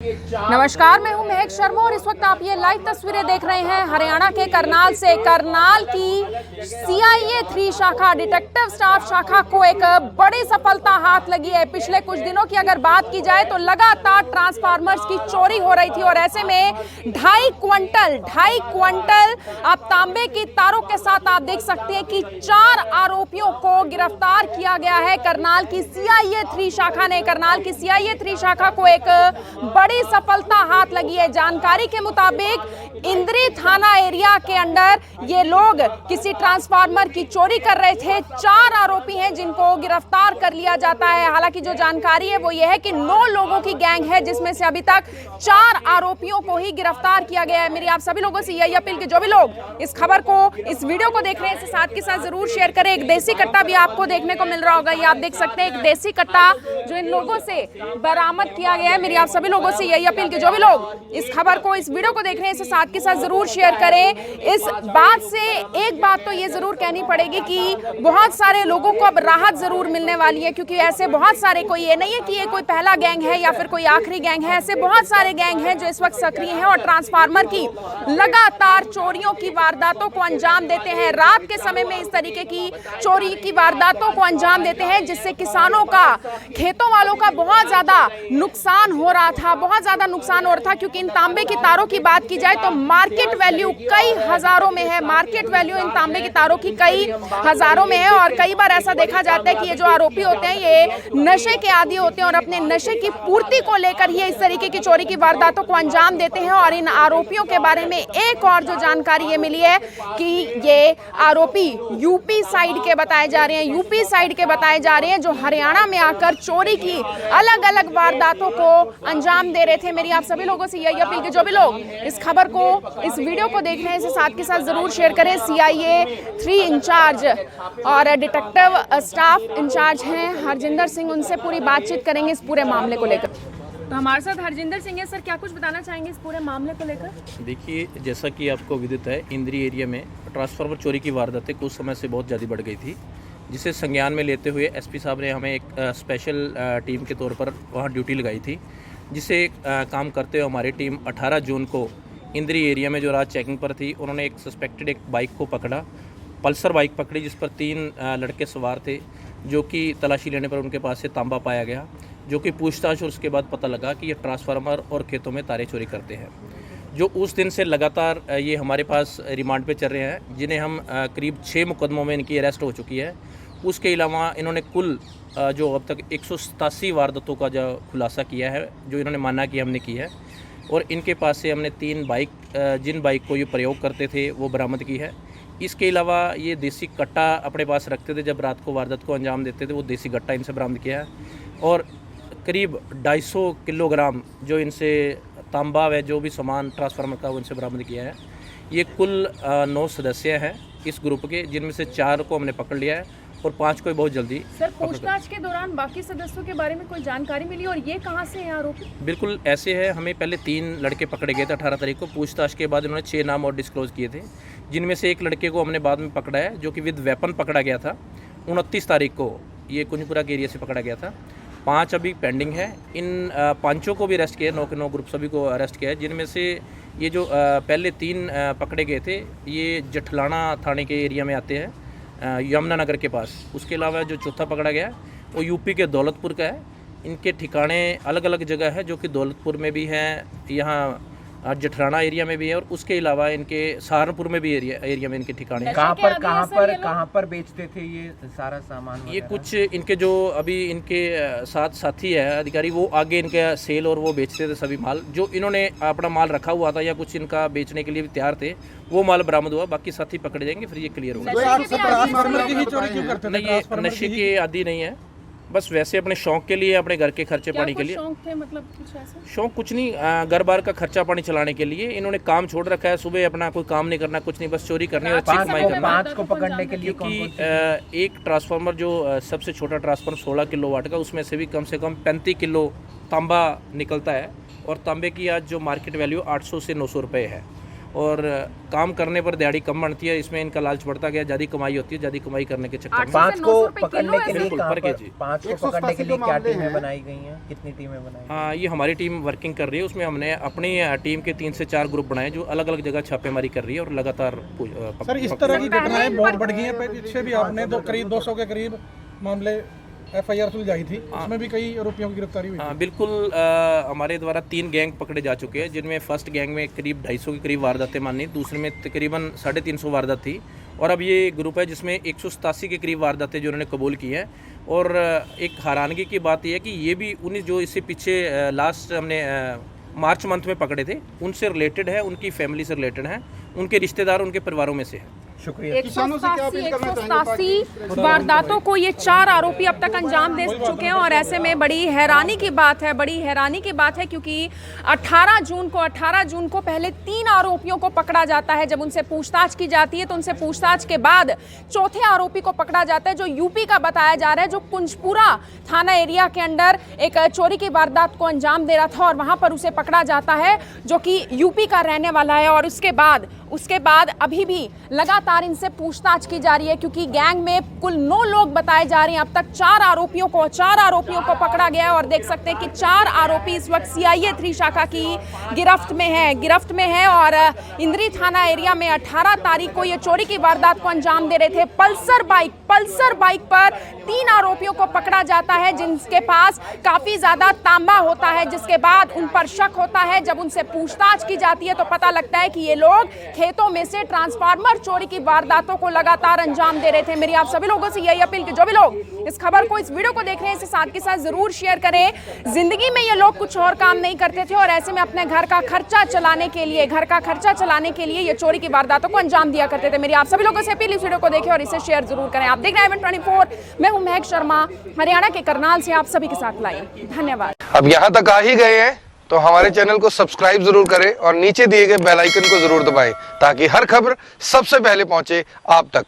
नमस्कार, मैं हूं महक शर्मा और इस वक्त आप ये लाइव तस्वीरें देख रहे हैं हरियाणा के करनाल से। करनाल की CIA 3 शाखा, डिटेक्टिव स्टाफ शाखा को एक बड़ी सफलता हाथ लगी है। पिछले कुछ दिनों की अगर बात की जाए तो लगातार ट्रांसफार्मर्स की चोरी हो रही थी और ऐसे में 2.5 क्विंटल आप तांबे की तारों के साथ आप देख सकते हैं कि 4 आरोपियों को गिरफ्तार किया गया है। करनाल की CIA 3 शाखा ने, करनाल की CIA 3 शाखा को एक बड़ी सफलता हाथ लगी है। जानकारी के मुताबिक इंद्री थाना एरिया के अंदर ये लोग किसी ट्रांसफार्मर की चोरी कर रहे थे। 4 आरोपी हैं जिनको गिरफ्तार कर लिया जाता है। हालांकि जो जानकारी है वो ये है कि 9 लोगों की गैंग है जिसमें से अभी तक 4 आरोपियों को ही गिरफ्तार किया गया है। मेरी आप सभी लोगों से यही अपील कि जो भी लोग इस खबर को, इस वीडियो को देख रहे हैं इसे साथ के साथ जरूर शेयर करें। एक देसी कट्टा भी आपको देखने को मिल रहा होगा, ये आप देख सकते हैं, एक देसी कट्टा जो इन लोगों से बरामद किया गया है। मेरी आप सभी लोगों से यही अपील कि जो भी लोग इस खबर को, इस वीडियो को देख रहे हैं इसे साथ के साथ जरूर शेयर करें। इस बात से एक बात तो ये जरूर कहनी पड़ेगी कि बहुत सारे लोगों को अब राहत जरूर मिलने वाली है, क्योंकि ऐसे बहुत सारे, कोई ये नहीं है कि ये कोई पहला गैंग है या फिर कोई आखिरी गैंग है, ऐसे बहुत सारे गैंग हैं जो इस वक्त सक्रिय हैं और ट्रांसफार्मर की लगातार चोरियों की वारदातों को अंजाम देते हैं। रात के समय में इस तरीके की चोरी की वारदातों को अंजाम देते हैं जिससे किसानों का, खेतों वालों का बहुत ज्यादा नुकसान हो रहा था, बहुत ज्यादा नुकसान हो रहा था। क्योंकि इन तांबे की तारों की बात की जाए तो मार्केट वैल्यू कई हजारों में है। मार्केट वैल्यू इन तांबे की तारों की कई हजारों में है और कई बार ऐसा देखा जाता है कि ये जो आरोपी होते हैं ये नशे के आदी होते हैं और अपने नशे की पूर्ति को लेकर ही इस तरीके की चोरी की वारदातों को अंजाम देते हैं। और इन आरोपियों के बारे में एक और जो जानकारी ये मिली है कि ये आरोपी यूपी साइड के बताए जा रहे हैं, यूपी साइड के बताए जा रहे हैं, जो हरियाणा में आकर चोरी की अलग अलग वारदातों को अंजाम दे रहे थे। मेरी आप सभी लोगों से यही अपील कि जो भी लोग इस खबर को, इस वीडियो को देख रहे हैं इसे साथ के साथ जरूर शेयर करें। CIA 3 इंचार्ज और डिटेक्टिव स्टाफ इंचार्ज हैं हरजिंदर सिंह, उनसे पूरी बातचीत करेंगे इस पूरे मामले को लेकर। तो हमारे साथ हरजिंदर सिंह है। सर, क्या कुछ बताना चाहेंगे इस पूरे मामले को लेकर? देखिए, जैसा कि आपको विदित है, इंद्री एरिया में ट्रांसफार्मर चोरी की वारदातें कुछ समय से बहुत ज़्यादा बढ़ गई थी, जिसे संज्ञान में लेते हुए SP साहब ने हमें एक स्पेशल टीम के तौर पर वहाँ ड्यूटी लगाई थी, जिसे काम करते हुए हमारी टीम 18 जून को इंद्री एरिया में जो रात चेकिंग पर थी, उन्होंने एक सस्पेक्टेड एक बाइक को पकड़ा, पल्सर बाइक पकड़ी, जिस पर 3 लड़के सवार थे, जो कि तलाशी लेने पर उनके पास से तांबा पाया गया, जो कि पूछताछ और उसके बाद पता लगा कि ये ट्रांसफार्मर और खेतों में तारे चोरी करते हैं। जो उस दिन से लगातार ये हमारे पास रिमांड पे चल रहे हैं, जिन्हें हम करीब 6 मुकदमों में इनकी अरेस्ट हो चुकी है। उसके अलावा इन्होंने कुल जो अब तक 187 वारदातों का जो खुलासा किया है, जो इन्होंने माना कि हमने की है। और इनके पास से हमने 3 बाइक, जिन बाइक को ये प्रयोग करते थे, वो बरामद की है। इसके अलावा ये देसी कट्टा अपने पास रखते थे, जब रात को वारदात को अंजाम देते थे, वो देसी कट्टा इनसे बरामद किया है। और करीब 250 किलोग्राम जो इनसे तांबा व जो भी सामान ट्रांसफार्मर का वो इनसे बरामद किया है। ये कुल 9 सदस्य हैं इस ग्रुप के, जिनमें से 4 को हमने पकड़ लिया है और 5 को बहुत जल्दी। सर, पूछताछ के दौरान बाकी सदस्यों के बारे में कोई जानकारी मिली और ये कहां से हैं आरोपी? बिल्कुल ऐसे है, हमें पहले 3 लड़के पकड़े गए थे 18 तारीख को। पूछताछ के बाद उन्होंने 6 नाम और डिस्क्लोज किए थे, जिनमें से एक लड़के को हमने बाद में पकड़ा है, जो कि विद वेपन पकड़ा गया था। 29 तारीख को ये कुंजपुरा के एरिया से पकड़ा गया था। 5 अभी पेंडिंग है। इन 5 को भी अरेस्ट किया, 9 के 9 ग्रुप सभी को अरेस्ट किया है, जिनमें से ये जो पहले 3 पकड़े गए थे, ये जठलाना थाने के एरिया में आते हैं, यमुनानगर के पास। उसके अलावा जो चौथा पकड़ा गया वो यूपी के दौलतपुर का है। इनके ठिकाने अलग अलग जगह है, जो कि दौलतपुर में भी है, यहाँ जठराना एरिया में भी है, और उसके अलावा इनके सहारनपुर में भी एरिया में इनके ठिकाने हैं। कहाँ पर बेचते थे ये सारा सामान? ये कुछ इनके जो अभी इनके साथ साथी है अधिकारी, वो आगे इनके सेल और वो बेचते थे सभी माल। जो इन्होंने अपना माल रखा हुआ था या कुछ इनका बेचने के लिए भी तैयार थे, वो माल बरामद हुआ। बाकी साथी पकड़े जाएंगे, फिर ये क्लियर होगा। नहीं, ये नशे के आदी नहीं है, बस वैसे अपने शौक के लिए, अपने घर के खर्चे पानी के लिए। शौक थे, मतलब कुछ ऐसा? शौक कुछ नहीं, घर बार का खर्चा पानी चलाने के लिए इन्होंने काम छोड़ रखा है। सुबह अपना कोई काम नहीं करना, कुछ नहीं, बस चोरी करनी और अच्छी कमाई करना। 5 को पकड़ने के लिए क्योंकि एक ट्रांसफार्मर जो सबसे छोटा ट्रांसफार्मर 16 किलोवाट का, उसमें से भी कम 35 किलो तांबा निकलता है। और तांबे की आज जो मार्केट वैल्यू 800 से 900 रुपये है। और काम करने पर दिहाड़ी कम बनती है, इसमें इनका लालच बढ़ता गया, ज़्यादा कमाई होती है, ज़्यादा कमाई करने के चक्कर में। 5 को 900 रुपए पकड़ने के लिए किलो कहाँ पर पर केजी। 5 को पकड़ने के लिए क्या टीमें बनाई गई हैं, कितनी टीमें बनाई? हाँ, ये हमारी टीम वर्किंग कर रही है, उसमें हमने अपनी टीम के 3 से 4 ग्रुप बनाए जो अलग अलग जगह छापेमारी कर रही है और लगातार सर इस तरह की घटनाएं बहुत बढ़ गई हैं। पीछे भी आपने करीब 200 के करीब मामले FIR सुलझाई थी, उसमें भी कई आरोपियों की गिरफ्तारी हुई। हाँ बिल्कुल, हमारे द्वारा 3 गैंग पकड़े जा चुके हैं, जिनमें फर्स्ट गैंग में करीब 250 के करीब वारदातें मानी, दूसरे में तकरीबन 350 वारदात थी, और अब ये ग्रुप है जिसमें 187 के करीब वारदातें जो उन्होंने कबूल की हैं। और एक हैरानगी की बात यह है कि ये भी उन्हीं जो इससे पीछे लास्ट हमने मार्च मंथ में पकड़े थे उनसे रिलेटेड है, उनकी फैमिली से रिलेटेड हैं, उनके रिश्तेदार उनके परिवारों में से हैं। शुक्रिया। 187 वारदातों को ये 4 आरोपी अब तक अंजाम दे चुके हैं। और ऐसे में बड़ी हैरानी की बात है क्योंकि 18 जून को पहले 3 आरोपियों को पकड़ा जाता है। जब उनसे पूछताछ की जाती है तो उनसे पूछताछ के बाद चौथे आरोपी को पकड़ा जाता है, जो यूपी का बताया जा रहा है, जो कुंजपुरा थाना एरिया के अंदर एक चोरी की वारदात को अंजाम दे रहा था और वहां पर उसे पकड़ा जाता है, जो कि यूपी का रहने वाला है। और उसके बाद अभी भी लगातार इनसे पूछताछ की जा रही है, क्योंकि गैंग में कुल 9 लोग बताए जा रहे हैं। अब तक 4 आरोपियों को पकड़ा गया है। और देख सकते हैं कि 4 आरोपी इस वक्त CIA 3 शाखा की गिरफ्त में है। और इंद्री थाना एरिया में 18 तारीख को ये चोरी की वारदात को अंजाम दे रहे थे। पल्सर बाइक पर 3 आरोपियों को पकड़ा जाता है, जिनके पास काफी ज्यादा तांबा होता है, जिसके बाद उन पर शक होता है। जब उनसे पूछताछ की जाती है तो पता लगता है कि ये लोग खेतों में से ट्रांसफार्मर चोरी की वारदातों को लगातार अंजाम दे रहे थे। मेरी आप सभी लोगों से यही अपील कि जो भी लोग इस खबर को, इस वीडियो को देख रहे हैं, इसे साथ के साथ जरूर शेयर करें। जिंदगी में ये लोग कुछ और काम नहीं करते थे और ऐसे में अपने घर का खर्चा चलाने के लिए ये चोरी की वारदातों को अंजाम दिया करते थे। मेरी आप सभी लोगों से अपील, इस वीडियो को देखें और इसे शेयर जरूर करें। आप देख रहे हैं Event 24, मैं हूं महक शर्मा, हरियाणा के करनाल से आप सभी के साथ लाइव। धन्यवाद। अब यहाँ तक आ ही गए हैं तो हमारे चैनल को सब्सक्राइब जरूर करें और नीचे दिए गए बेल आइकन को जरूर दबाएं, ताकि हर खबर सबसे पहले पहुंचे आप तक।